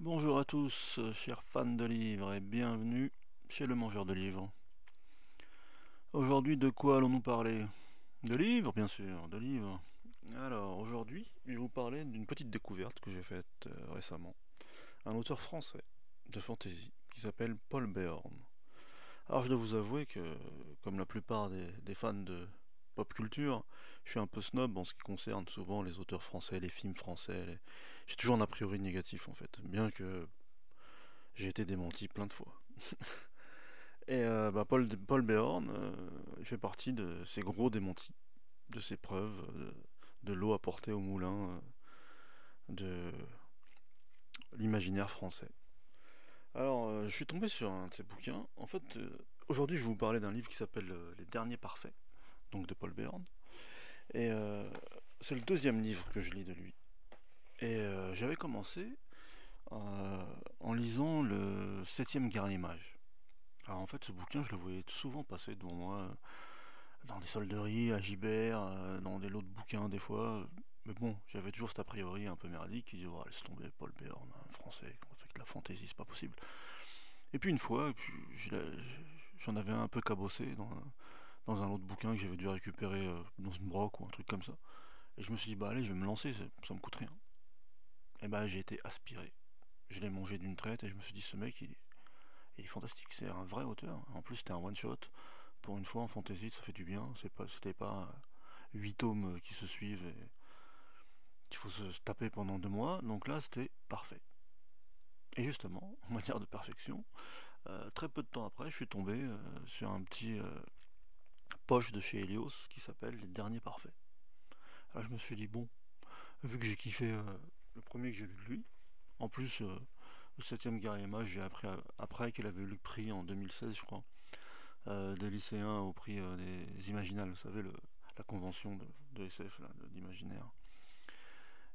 Bonjour à tous, chers fans de livres, et bienvenue chez le Mangeur de livres. Aujourd'hui, de quoi allons-nous parler? De livres, bien sûr, de livres. Alors, aujourd'hui, je vais vous parler d'une petite découverte que j'ai faite récemment. Un auteur français de fantasy qui s'appelle Paul Béorn. Alors, je dois vous avouer que, comme la plupart des fans de pop culture, je suis un peu snob en ce qui concerne souvent les auteurs français, les films français. J'ai toujours un a priori négatif en fait, bien que j'ai été démenti plein de fois. Et Paul Béorn, il fait partie de ces gros démentis, de ces preuves, de l'eau apportée au moulin de l'imaginaire français. Alors, je suis tombé sur un de ces bouquins. En fait, aujourd'hui, je vais vous parler d'un livre qui s'appelle Les Derniers Parfaits, donc de Paul Béorn. Et c'est le deuxième livre que je lis de lui. Et j'avais commencé en lisant le septième Guerrier Mage. Alors en fait, ce bouquin, je le voyais souvent passer devant moi dans des solderies, à Gibert, dans des lots de bouquins des fois. Mais bon, j'avais toujours cet a priori un peu merdique qui dit oh, laisse tomber Paul Béorn, un français, on fait que de la fantaisie, c'est pas possible. Et puis une fois, j'en avais un peu cabossé dans un lot de bouquins que j'avais dû récupérer dans une broc ou un truc comme ça. Et je me suis dit bah allez, je vais me lancer, ça me coûte rien. Et bah j'ai été aspiré. Je l'ai mangé d'une traite et je me suis dit ce mec il est fantastique, c'est un vrai auteur. En plus c'était un one shot. Pour une fois en fantasy, ça fait du bien. C'était pas 8 tomes qui se suivent et qu'il faut se taper pendant 2 mois. Donc là, c'était parfait. Et justement, en matière de perfection, très peu de temps après, je suis tombé sur un petit poche de chez Helios qui s'appelle Les Derniers Parfaits. Alors je me suis dit, bon, vu que j'ai kiffé le premier que j'ai lu de lui, en plus, le septième Guerrier Mage, j'ai appris après qu'il avait eu le prix en 2016, je crois, des lycéens au prix des Imaginales, vous savez, la convention de SF, d'imaginaire.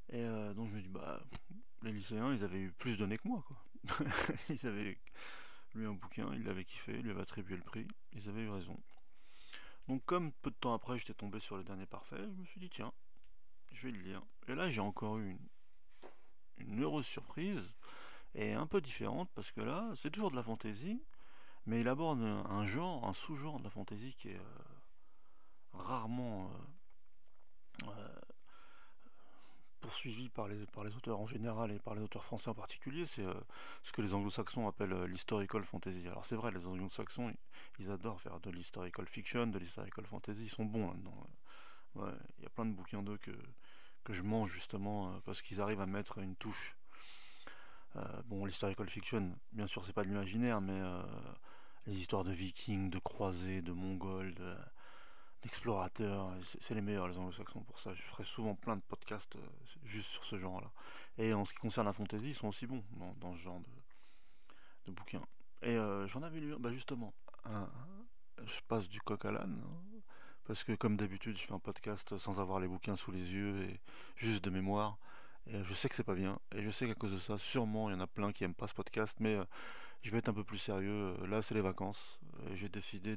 Et donc je me dis, bah, les lycéens, ils avaient eu plus donné que moi, quoi. Ils avaient lu un bouquin, ils l'avaient kiffé, ils lui avaient attribué le prix, ils avaient eu raison. Donc comme peu de temps après, j'étais tombé sur le dernier parfait, je me suis dit, tiens, je vais le lire. Et là, j'ai encore eu une heureuse surprise, et un peu différente, parce que là, c'est toujours de la fantaisie, mais il aborde un genre, un sous-genre de la fantaisie qui est rarement poursuivi par les auteurs en général et par les auteurs français en particulier, c'est ce que les anglo-saxons appellent l'historical fantasy. Alors c'est vrai, les anglo-saxons, ils adorent faire de l'historical fiction, de l'historical fantasy, ils sont bons là-dedans. Ouais, il y a plein de bouquins d'eux que je mange justement parce qu'ils arrivent à mettre une touche. Bon, l'historical fiction, bien sûr, c'est pas de l'imaginaire, mais les histoires de vikings, de croisés, de mongols, d'explorateurs, c'est les meilleurs les anglo-saxons pour ça. Je ferai souvent plein de podcasts juste sur ce genre-là. Et en ce qui concerne la fantasy, ils sont aussi bons dans ce genre de bouquins. Et j'en avais lu, bah justement, un- je passe du coq à l'âne, hein, parce que comme d'habitude, je fais un podcast sans avoir les bouquins sous les yeux et juste de mémoire. Et je sais que c'est pas bien, et je sais qu'à cause de ça, sûrement il y en a plein qui aiment pas ce podcast, mais je vais être un peu plus sérieux. Là, c'est les vacances. J'ai décidé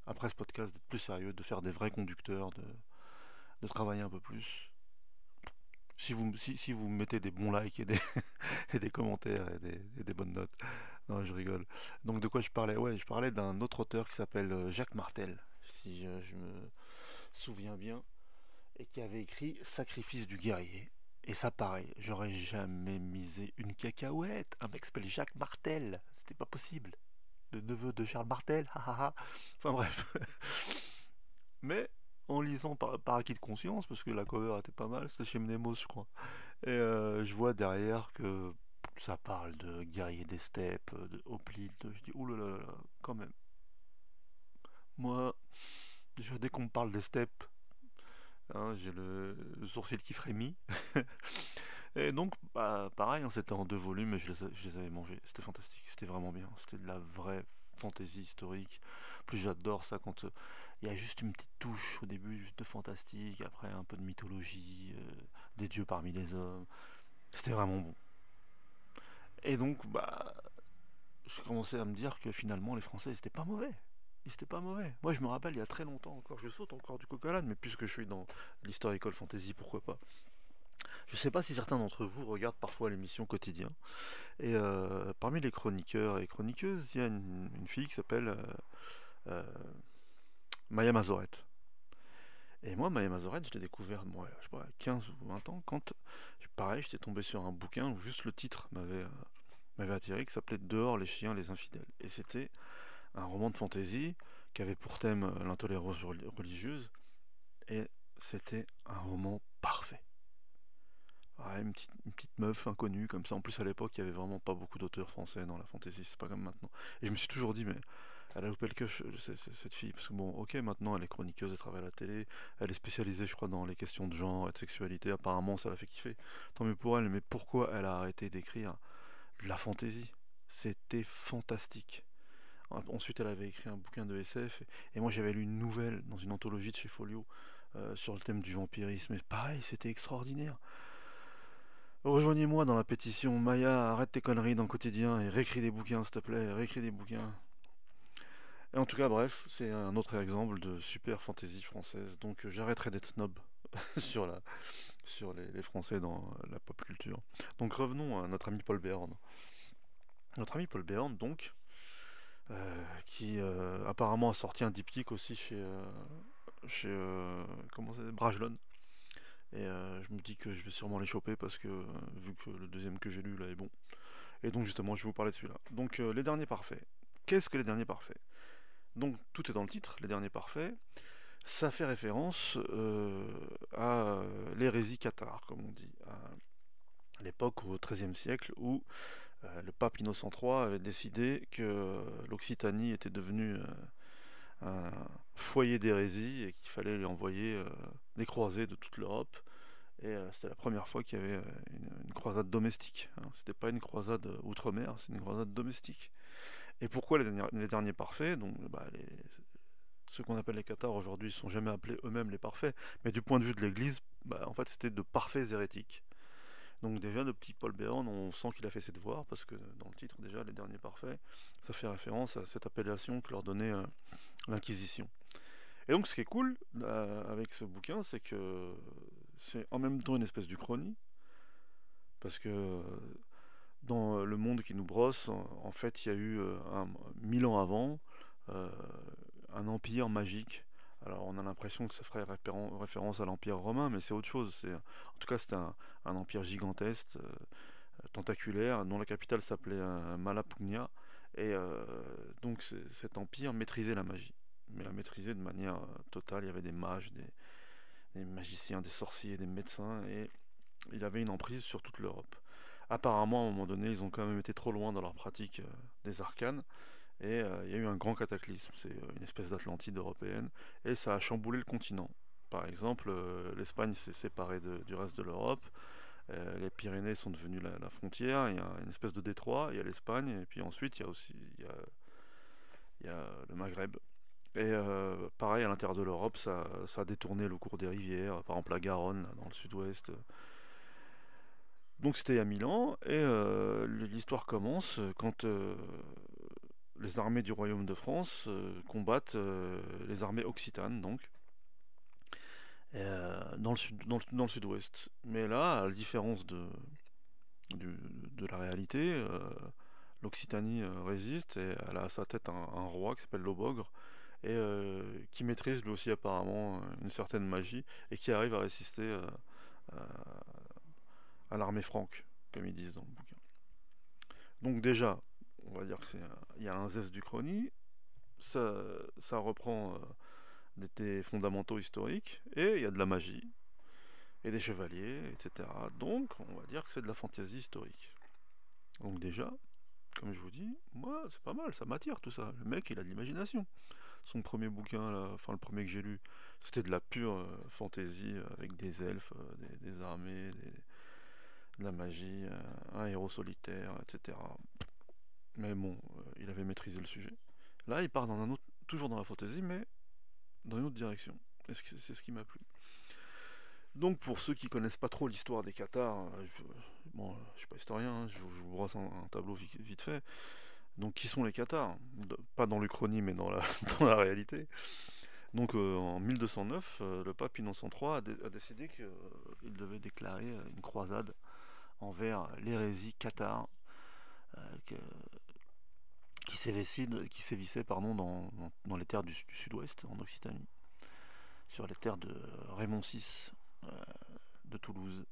après ce podcast, d'être plus sérieux, de faire des vrais conducteurs, de travailler un peu plus. Si vous mettez des bons likes et et des commentaires et des bonnes notes. Non, je rigole. Donc de quoi je parlais? Ouais, je parlais d'un autre auteur qui s'appelle Jacques Martel, si je me souviens bien, et qui avait écrit Sacrifice du guerrier. Et ça, pareil, j'aurais jamais misé une cacahuète. Un mec s'appelle Jacques Martel. C'était pas possible. Le neveu de Charles Martel. Enfin bref. Mais en lisant par acquis de conscience, parce que la cover était pas mal, c'était chez Mnemos, je crois. Et je vois derrière que ça parle de guerriers des steppes, de hoplites. Je dis, oulala, quand même. Moi, déjà, dès qu'on me parle des steppes, hein, j'ai le sourcil qui frémit. Et donc, bah, pareil, hein, c'était en 2 volumes, et je les avais mangés. C'était fantastique, c'était vraiment bien. C'était de la vraie fantaisie historique. Plus j'adore ça quand il y a juste une petite touche au début, juste de fantastique, après un peu de mythologie, des dieux parmi les hommes. C'était vraiment bon. Et donc, bah, je commençais à me dire que finalement, les Français, ils étaient pas mauvais. Ils étaient pas mauvais. Moi, je me rappelle, il y a très longtemps encore, je saute encore du coq à l'âne, mais puisque je suis dans l'historical fantasy, pourquoi pas. Je sais pas si certains d'entre vous regardent parfois l'émission Quotidien. Et parmi les chroniqueurs et chroniqueuses, il y a une fille qui s'appelle euh, Maya Mazoret. Et moi, Maya Mazoret, je l'ai découvert, moi, je sais pas, à 15 ou 20 ans, quand, pareil, j'étais tombé sur un bouquin où juste le titre m'avait attiré, qui s'appelait Dehors les chiens, les infidèles. Et c'était un roman de fantasy qui avait pour thème l'intolérance religieuse. Et c'était un roman parfait. Ouais, une petite meuf inconnue comme ça. En plus, à l'époque, il y avait vraiment pas beaucoup d'auteurs français dans la fantasy. C'est pas comme maintenant. Et je me suis toujours dit, mais elle a loupé le coche, cette fille. Parce que bon, ok, maintenant, elle est chroniqueuse, elle travaille à la télé. Elle est spécialisée, je crois, dans les questions de genre et de sexualité. Apparemment, ça l'a fait kiffer. Tant mieux pour elle. Mais pourquoi elle a arrêté d'écrire de la fantasy? C'était fantastique. Ensuite, elle avait écrit un bouquin de SF. Et moi, j'avais lu une nouvelle dans une anthologie de chez Folio sur le thème du vampirisme. Et pareil, c'était extraordinaire. Rejoignez-moi dans la pétition. Maya, arrête tes conneries dans le quotidien et réécris des bouquins, s'il te plaît. Réécris des bouquins. Et en tout cas, bref, c'est un autre exemple de super fantaisie française. Donc j'arrêterai d'être snob sur, sur les Français dans la pop culture. Donc revenons à notre ami Paul Béarn. Notre ami Paul Béarn, donc, qui apparemment a sorti un diptyque aussi chez comment c'est, Brajlon. Et je me dis que je vais sûrement les choper parce que vu que le deuxième que j'ai lu là est bon. Et donc justement je vais vous parler de celui-là. Donc les derniers parfaits. Qu'est-ce que les derniers parfaits? Donc tout est dans le titre, les derniers parfaits. Ça fait référence à l'hérésie cathare, comme on dit, à l'époque au XIIIe siècle où le pape Innocent III avait décidé que l'Occitanie était devenue un foyer d'hérésie et qu'il fallait lui envoyer des croisés de toute l'Europe. Et c'était la première fois qu'il y avait une croisade domestique. Hein. C'était pas une croisade outre-mer, c'est une croisade domestique. Et pourquoi les derniers parfaits? Donc, bah, ceux qu'on appelle les cathares aujourd'hui ne sont jamais appelés eux-mêmes les parfaits, mais du point de vue de l'Église, bah, en fait c'était de parfaits hérétiques. Donc déjà le petit Paul Béarn, on sent qu'il a fait ses devoirs, parce que dans le titre déjà, les derniers parfaits, ça fait référence à cette appellation que leur donnait l'Inquisition. Et donc ce qui est cool avec ce bouquin, c'est que c'est en même temps une espèce d'uchronie, parce que dans le monde qui nous brosse, en fait, il y a eu 1000 ans avant euh, un empire magique. Alors on a l'impression que ça ferait référence à l'empire romain, mais c'est autre chose. En tout cas, c'était un empire gigantesque, tentaculaire, dont la capitale s'appelait Malapugna. Et donc cet empire maîtrisait la magie, mais la maîtrisait de manière totale. Il y avait des mages, des magiciens, des sorciers, des médecins, et il avait une emprise sur toute l'Europe. Apparemment, à un moment donné, ils ont quand même été trop loin dans leur pratique des arcanes, et il y a eu un grand cataclysme. C'est une espèce d'Atlantide européenne, et ça a chamboulé le continent. Par exemple, l'Espagne s'est séparée du reste de l'Europe, les Pyrénées sont devenues la frontière, il y a une espèce de détroit, il y a l'Espagne, et puis ensuite il y a aussi il y a le Maghreb. Et pareil, à l'intérieur de l'Europe, ça a détourné le cours des rivières, par exemple la Garonne, là, dans le sud-ouest. Donc c'était il y a 1000 ans, et l'histoire commence quand les armées du royaume de France combattent les armées occitanes, donc, dans le dans le sud-ouest. Mais là, à la différence de la réalité, l'Occitanie résiste, et elle a à sa tête un roi qui s'appelle Lobogre, et qui maîtrise lui aussi apparemment une certaine magie, et qui arrive à résister à l'armée franque, comme ils disent dans le bouquin. Donc déjà, on va dire il y a un zeste du chrony, ça reprend des fondamentaux historiques, et il y a de la magie, et des chevaliers, etc. Donc on va dire que c'est de la fantaisie historique. Donc déjà, comme je vous dis, moi c'est pas mal, ça m'attire tout ça. Le mec il a de l'imagination. Son premier bouquin, là, enfin le premier que j'ai lu, c'était de la pure fantaisie avec des elfes, des armées, de la magie, un héros solitaire, etc. Mais bon, il avait maîtrisé le sujet. Là, il part dans un autre, toujours dans la fantaisie, mais dans une autre direction. Et c'est ce qui m'a plu. Donc, pour ceux qui connaissent pas trop l'histoire des cathares, bon, je suis pas historien, hein, je vous brosse un tableau vite fait. Donc, qui sont les cathares? Pas dans l'Uchronie, mais dans la, dans la réalité. Donc en 1209, le pape Innocent III a décidé qu'il devait déclarer une croisade envers l'hérésie cathare que- qui sévissait pardon, dans les terres du sud-ouest, en Occitanie, sur les terres de Raymond VI de Toulouse.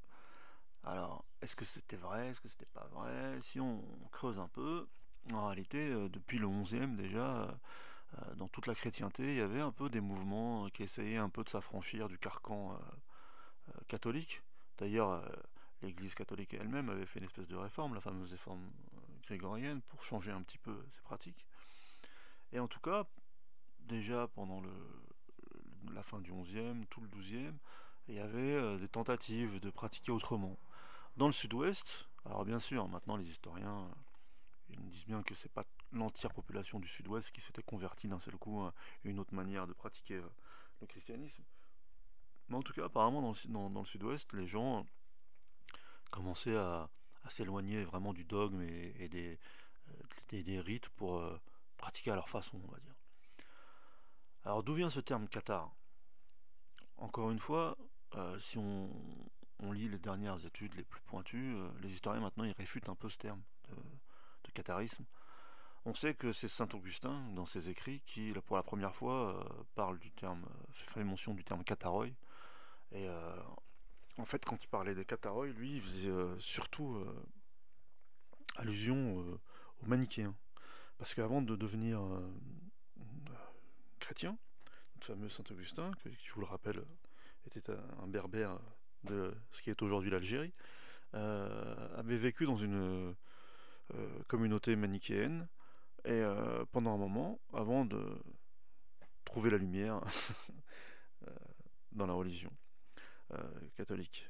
Alors, est-ce que c'était vrai? Est-ce que c'était pas vrai? Si on creuse un peu, en réalité, depuis le XIe déjà, dans toute la chrétienté, il y avait un peu des mouvements qui essayaient un peu de s'affranchir du carcan catholique. D'ailleurs, l'Église catholique elle-même avait fait une espèce de réforme, la fameuse réforme grégorienne, pour changer un petit peu ses pratiques. Et en tout cas, déjà pendant la fin du XIe, tout le XIIe, il y avait des tentatives de pratiquer autrement. Dans le sud-ouest, alors bien sûr, maintenant les historiens ils nous disent bien que c'est pas l'entière population du sud-ouest qui s'était convertie d'un seul coup à une autre manière de pratiquer le christianisme. Mais en tout cas, apparemment, dans le sud-ouest, les gens commençaient à s'éloigner vraiment du dogme et des rites pour pratiquer à leur façon, on va dire. Alors d'où vient ce terme cathare? Encore une fois, si on lit les dernières études les plus pointues, les historiens maintenant ils réfutent un peu ce terme de catharisme. On sait que c'est saint Augustin, dans ses écrits, qui, pour la première fois, parle du terme, fait mention du terme catharoi. Et en fait, quand il parlait des catharoi, lui, il faisait surtout allusion aux manichéens. Parce qu'avant de devenir chrétien, le fameux saint Augustin, qui, je vous le rappelle, était un berbère de ce qui est aujourd'hui l'Algérie, avait vécu dans une communauté manichéenne, et pendant un moment, avant de trouver la lumière dans la religion catholique.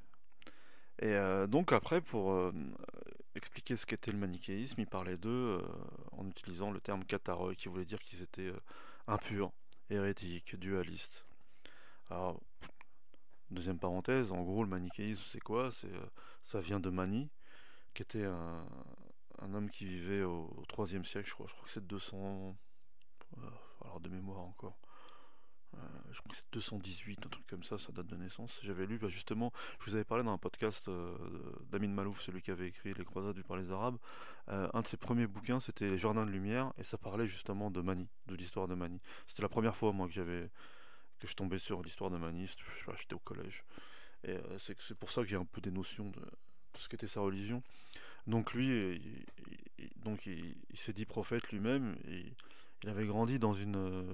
Et donc après, pour expliquer ce qu'était le manichéisme, il parlait d'eux en utilisant le terme catharoi, qui voulait dire qu'ils étaient impurs, hérétiques, dualistes. Alors, deuxième parenthèse, en gros, le manichéisme, c'est quoi? Ça vient de Mani, qui était un homme qui vivait au 3e siècle, je crois que c'est 200, alors de mémoire encore. Je crois que c'est 218, un truc comme ça date de naissance. J'avais lu, justement, je vous avais parlé dans un podcast d'Amin Malouf, celui qui avait écrit Les Croisades vues par les Arabes. Un de ses premiers bouquins, c'était Les Jardins de Lumière, et ça parlait justement de Mani, de l'histoire de Mani. C'était la première fois, moi, que je tombais sur l'histoire de Mani, je sais pas, j'étais au collège. Et c'est pour ça que j'ai un peu des notions de ce qu'était sa religion. Donc lui, il s'est dit prophète lui-même, et il avait grandi dans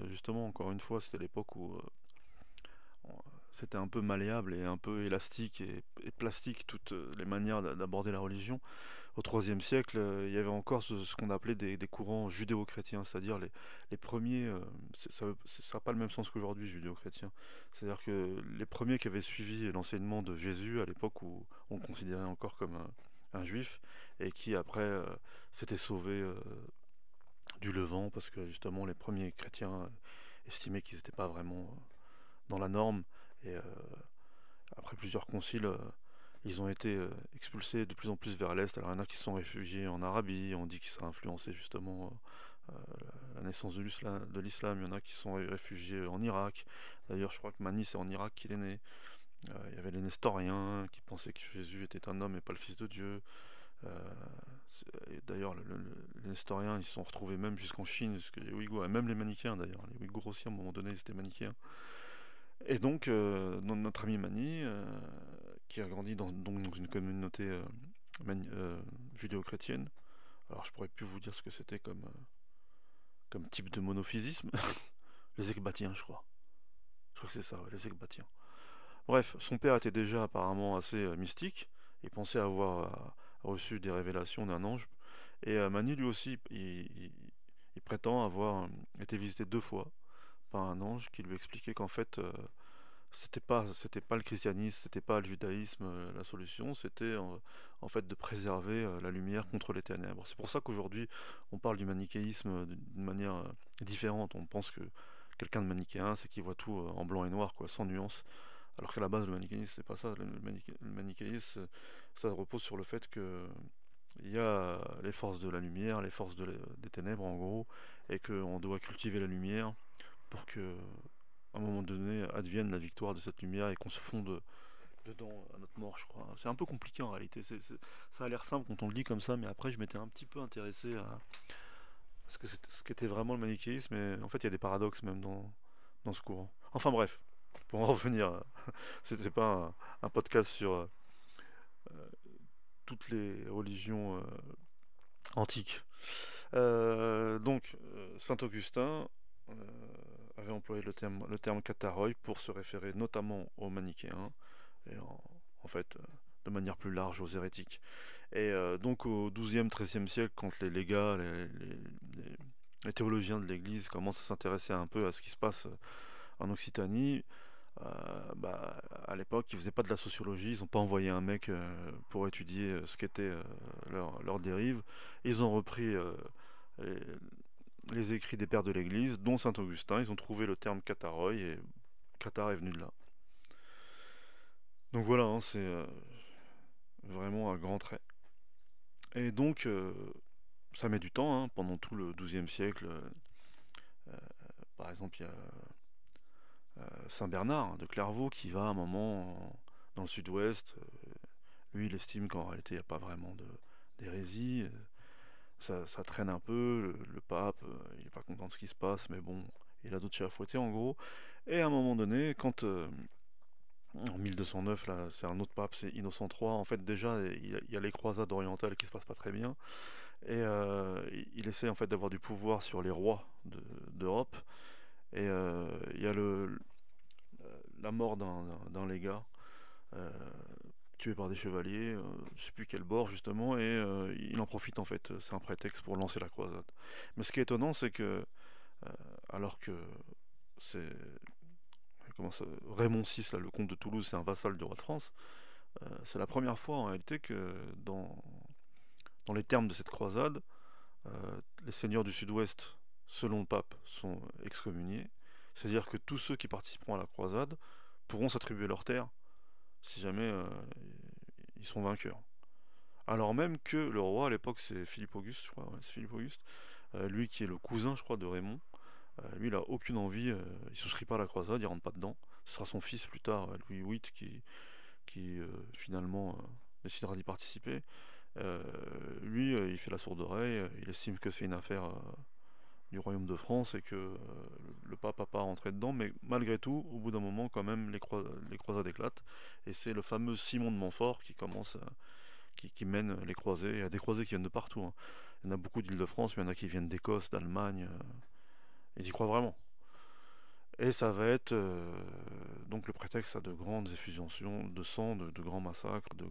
justement, encore une fois, c'était l'époque où c'était un peu malléable et un peu élastique et plastique toutes les manières d'aborder la religion. Au IIIe siècle, il y avait encore ce qu'on appelait des courants judéo-chrétiens, c'est-à-dire les premiers, ça n'a pas le même sens qu'aujourd'hui, judéo-chrétien. C'est-à-dire que les premiers qui avaient suivi l'enseignement de Jésus à l'époque où on le considérait encore comme un juif, et qui après s'étaient sauvés du Levant, parce que justement les premiers chrétiens estimaient qu'ils n'étaient pas vraiment dans la norme, et après plusieurs conciles, ils ont été expulsés de plus en plus vers l'est. Alors il y en a qui se sont réfugiés en Arabie, on dit que ça a influencé justement la naissance de l'islam. Il y en a qui se sont réfugiés en Irak. D'ailleurs, je crois que Mani, c'est en Irak qu'il est né. Il y avait les Nestoriens qui pensaient que Jésus était un homme et pas le Fils de Dieu. Euh, et d'ailleurs, les Nestoriens, ils se sont retrouvés même jusqu'en Chine, parce que les Ouïghours, et même les Manichéens d'ailleurs. Les Ouïghours aussi, à un moment donné, ils étaient Manichéens. Et donc, notre ami Mani, qui a grandi donc dans une communauté judéo-chrétienne, alors je pourrais plus vous dire ce que c'était comme type de monophysisme, les Ecbatiens, je crois. Je crois que c'est ça, ouais, les Ecbatiens. Bref, son père était déjà apparemment assez mystique, il pensait avoir reçu des révélations d'un ange, et Mani lui aussi, il prétend avoir été visité 2 fois par un ange qui lui expliquait qu'en fait, c'était pas le christianisme, c'était pas le judaïsme la solution, c'était en fait de préserver la lumière contre les ténèbres. C'est pour ça qu'aujourd'hui on parle du manichéisme d'une manière différente. On pense que quelqu'un de manichéen, c'est qu'il voit tout en blanc et noir, quoi, sans nuance. Alors qu'à la base, le manichéisme, c'est pas ça. Le manichéisme, ça repose sur le fait que il y a les forces de la lumière, les forces des ténèbres, en gros, et qu'on doit cultiver la lumière pour que à un moment donné, advienne la victoire de cette lumière et qu'on se fonde dedans à notre mort, je crois. C'est un peu compliqué en réalité. Ça a l'air simple quand on le dit comme ça, mais après, je m'étais un petit peu intéressé à ce qu'était vraiment le manichéisme, et en fait, il y a des paradoxes même dans ce courant. Enfin bref, pour en revenir, c'était pas un podcast sur toutes les religions antiques. Saint Augustin euh, avait employé le terme kataroi pour se référer notamment aux manichéens et en fait de manière plus large aux hérétiques. Et donc au XIIe, XIIIe siècle, quand les légats, les théologiens de l'Église commencent à s'intéresser un peu à ce qui se passe en Occitanie, à l'époque, ils faisaient pas de la sociologie, ils n'ont pas envoyé un mec pour étudier ce qu'était leur dérive. Ils ont repris les, les écrits des pères de l'Église, dont Saint Augustin. Ils ont trouvé le terme kataroi et Cathare est venu de là. Donc voilà, hein, c'est vraiment un grand trait. Et donc, ça met du temps, hein, pendant tout le XIIe siècle. Par exemple, il y a Saint Bernard hein, de Clairvaux qui va à un moment dans le sud-ouest. Lui, il estime qu'en réalité, il n'y a pas vraiment d'hérésie. Ça traîne un peu. Le pape, il n'est pas content de ce qui se passe, mais bon, il a d'autres chats à fouetter en gros. Et à un moment donné, quand en 1209, là, c'est un autre pape, c'est Innocent III. En fait, déjà, il y a les croisades orientales qui se passent pas très bien. Et il essaie en fait d'avoir du pouvoir sur les rois d'Europe. Et il y a la mort d'un légat euh, tué par des chevaliers, je sais plus quel bord justement, et il en profite en fait. C'est un prétexte pour lancer la croisade. Mais ce qui est étonnant, c'est que alors que c'est comment ça, Raymond VI, là, le comte de Toulouse, c'est un vassal du roi de France, c'est la première fois en réalité que dans les termes de cette croisade, les seigneurs du sud-ouest, selon le pape, sont excommuniés. C'est-à-dire que tous ceux qui participeront à la croisade pourront s'attribuer leurs terres si jamais ils sont vainqueurs. Alors même que le roi à l'époque c'est Philippe Auguste, je crois, ouais, c'est Philippe Auguste, lui qui est le cousin, je crois, de Raymond, lui il a aucune envie, il souscrit pas à la croisade, il rentre pas dedans. Ce sera son fils plus tard, Louis VIII, qui finalement décidera d'y participer. Lui, il fait la sourde oreille, il estime que c'est une affaire du royaume de France et que le pape n'a pas rentré dedans, mais malgré tout, au bout d'un moment, quand même, les croisades éclatent, et c'est le fameux Simon de Montfort qui commence, qui mène les croisés. Il y a des croisés qui viennent de partout, hein. Il y en a beaucoup d'Île-de-France, mais il y en a qui viennent d'Écosse, d'Allemagne, ils y croient vraiment. Et ça va être donc le prétexte à de grandes effusions de sang, de grands massacres, de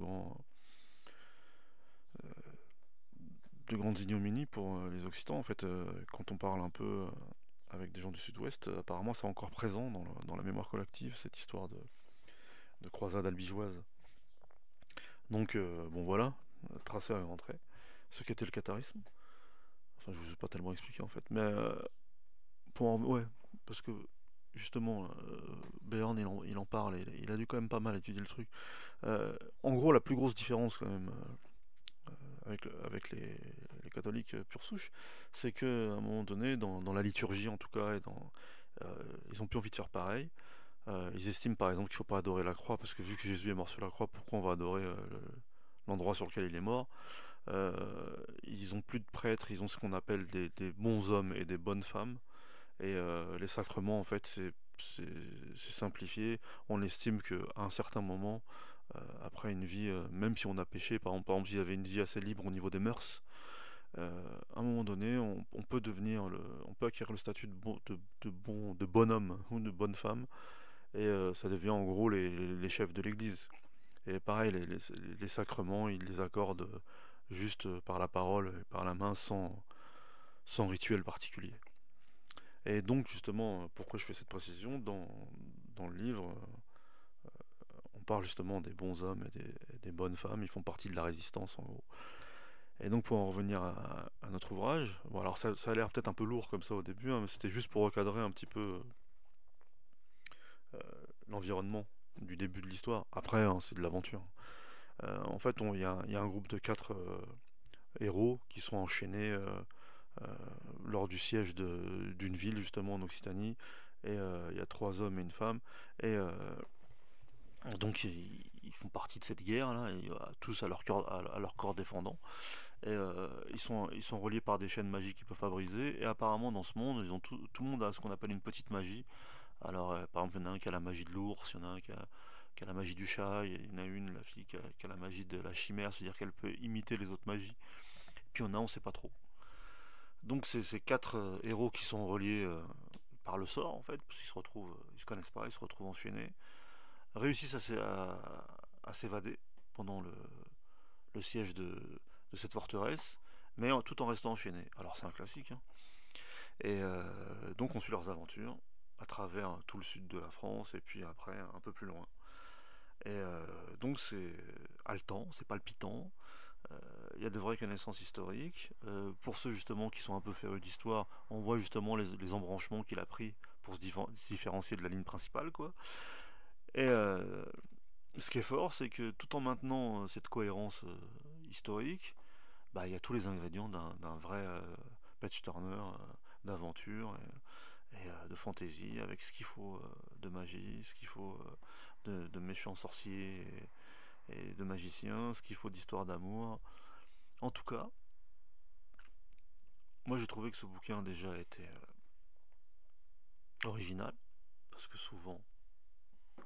grandes ignominies pour les Occitans. En fait, quand on parle un peu avec des gens du Sud-Ouest, apparemment c'est encore présent dans la mémoire collective, cette histoire de croisade albigeoise. Donc, bon voilà, tracé à un trait, ce qu'était le catharisme. Enfin, je ne vous ai pas tellement expliqué en fait. Mais, ouais, parce que justement, Béarn il en parle, et il a dû quand même pas mal étudier le truc. En gros, la plus grosse différence quand même avec les catholiques pure souche, c'est qu'à un moment donné, dans la liturgie en tout cas, ils ont plus envie de faire pareil. Ils estiment par exemple qu'il ne faut pas adorer la croix, parce que vu que Jésus est mort sur la croix, pourquoi on va adorer l'endroit sur lequel il est mort? Euh, Ils ont plus de prêtres, ils ont ce qu'on appelle des bons hommes et des bonnes femmes. Et les sacrements, en fait, c'est simplifié. On estime qu'à un certain moment, après une vie, même si on a péché, par exemple s'il y avait une vie assez libre au niveau des mœurs, à un moment donné, on peut on peut acquérir le statut de bonhomme ou de bonne femme, et ça devient en gros les chefs de l'Église. Et pareil, les sacrements, ils les accordent juste par la parole et par la main, sans rituel particulier. Et donc justement, pourquoi je fais cette précision, dans le livre, on parle justement des bons hommes et des bonnes femmes, ils font partie de la résistance en gros. Et donc pour en revenir à notre ouvrage, bon alors ça a l'air peut-être un peu lourd comme ça au début, hein, mais c'était juste pour recadrer un petit peu euh, l'environnement du début de l'histoire. Après, hein, c'est de l'aventure. En fait, il y a un groupe de 4 héros qui sont enchaînés euh, lors du siège d'une ville justement en Occitanie, Et il y a 3 hommes et une femme. Et donc ils font partie de cette guerre là, et, tous à leur corps défendant. Et ils sont reliés par des chaînes magiques qu'ils peuvent pas briser. Et apparemment dans ce monde, tout le monde a ce qu'on appelle une petite magie. Alors par exemple, il y en a un qui a la magie de l'ours, il y en a un qui a la magie du chat, il y en a une, la fille, qui a la magie de la chimère, c'est-à-dire qu'elle peut imiter les autres magies. Puis il y en a, on sait pas trop. Donc c'est ces 4 héros qui sont reliés par le sort en fait, parce qu'ils se retrouvent, ils se connaissent pas, ils se retrouvent enchaînés, réussissent à s'évader pendant le siège de cette forteresse, mais tout en restant enchaînés. Alors c'est un classique, hein. Et donc on suit leurs aventures à travers tout le sud de la France et puis après un peu plus loin. Et donc c'est haletant, c'est palpitant. Il y a de vraies connaissances historiques. Pour ceux justement qui sont un peu férus d'histoire, on voit justement les embranchements qu'il a pris pour se différencier de la ligne principale, quoi. Et ce qui est fort, c'est que tout en maintenant cette cohérence historique, bah, il y a tous les ingrédients d'un vrai page turner d'aventure et de fantaisie, avec ce qu'il faut de magie, ce qu'il faut de méchants sorciers et de magiciens, ce qu'il faut d'histoire d'amour. En tout cas, moi j'ai trouvé que ce bouquin déjà était original, parce que souvent,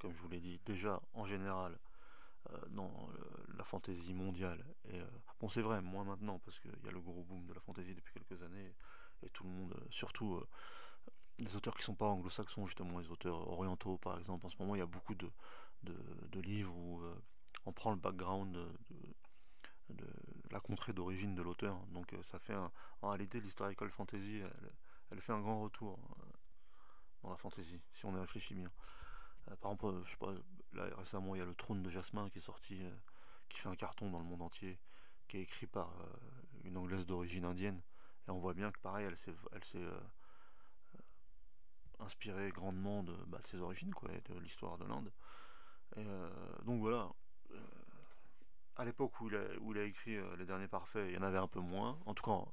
comme je vous l'ai dit, déjà en général, dans la fantaisie mondiale, et bon c'est vrai, moins maintenant, parce qu'il y a le gros boom de la fantaisie depuis quelques années, et tout le monde, surtout les auteurs qui sont pas anglo-saxons, justement, les auteurs orientaux par exemple, en ce moment il y a beaucoup de livres où on prend le background de la contrée d'origine de l'auteur. Donc ça fait en réalité l'historical fantasy, elle fait un grand retour dans la fantasy, si on y réfléchit bien. Par exemple, je sais pas, là récemment il y a le Trône de Jasmin qui est sorti, qui fait un carton dans le monde entier, qui est écrit par une anglaise d'origine indienne. Et on voit bien que pareil, elle s'est inspirée grandement de ses origines, quoi, et de l'histoire de l'Inde. Et donc voilà, euh, à l'époque où il a écrit Les Derniers Parfaits, il y en avait un peu moins, en tout cas,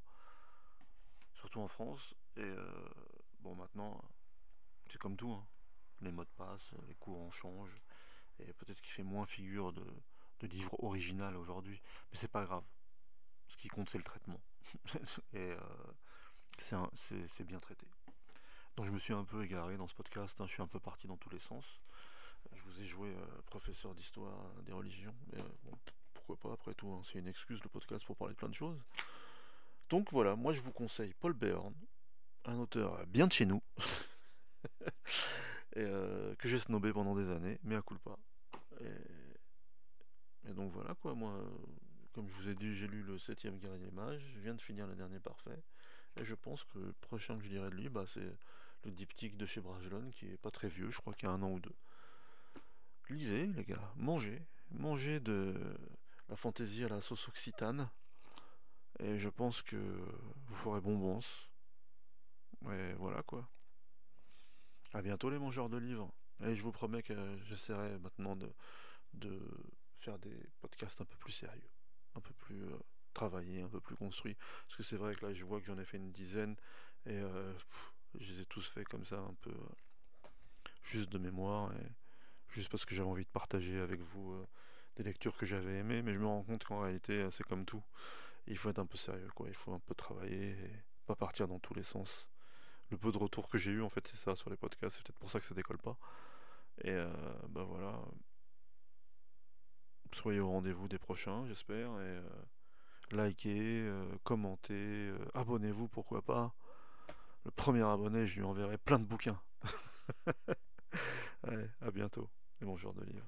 surtout en France. Et bon, maintenant, c'est comme tout, hein. Les modes passent, les courants changent, et peut-être qu'il fait moins figure de livre original aujourd'hui, mais c'est pas grave. Ce qui compte, c'est le traitement. Et c'est bien traité. Donc je me suis un peu égaré dans ce podcast, hein, je suis un peu parti dans tous les sens. Je vous ai joué professeur d'histoire des religions, mais bon, pourquoi pas après tout, hein, c'est une excuse le podcast pour parler de plein de choses. Donc voilà, moi je vous conseille Paul Beorn, un auteur bien de chez nous, et que j'ai snobé pendant des années, mais à culpa. Et donc voilà quoi, moi, comme je vous ai dit, j'ai lu le 7ème Guerrier Mage, je viens de finir le Dernier Parfait, et je pense que le prochain que je lirai de lui, bah, c'est le diptyque de chez Brajlon, qui est pas très vieux, je crois qu'il y a 1 an ou 2. Lisez les gars, mangez de la fantaisie à la sauce occitane, et je pense que vous ferez bonbons. Et voilà quoi. À bientôt les mangeurs de livres. Et je vous promets que j'essaierai maintenant de faire des podcasts un peu plus sérieux, un peu plus travaillés, un peu plus construits. Parce que c'est vrai que là je vois que j'en ai fait une dizaine et je les ai tous faits comme ça, un peu juste de mémoire et juste parce que j'avais envie de partager avec vous des lectures que j'avais aimées. Mais je me rends compte qu'en réalité c'est comme tout. Il faut être un peu sérieux quoi, il faut un peu travailler et pas partir dans tous les sens. Le peu de retour que j'ai eu en fait c'est ça sur les podcasts, c'est peut-être pour ça que ça décolle pas. Et bah voilà, soyez au rendez-vous des prochains, j'espère. Et likez, commentez, abonnez-vous, pourquoi pas. Le premier abonné, je lui enverrai plein de bouquins. Allez, à bientôt. Et bon genre de livre.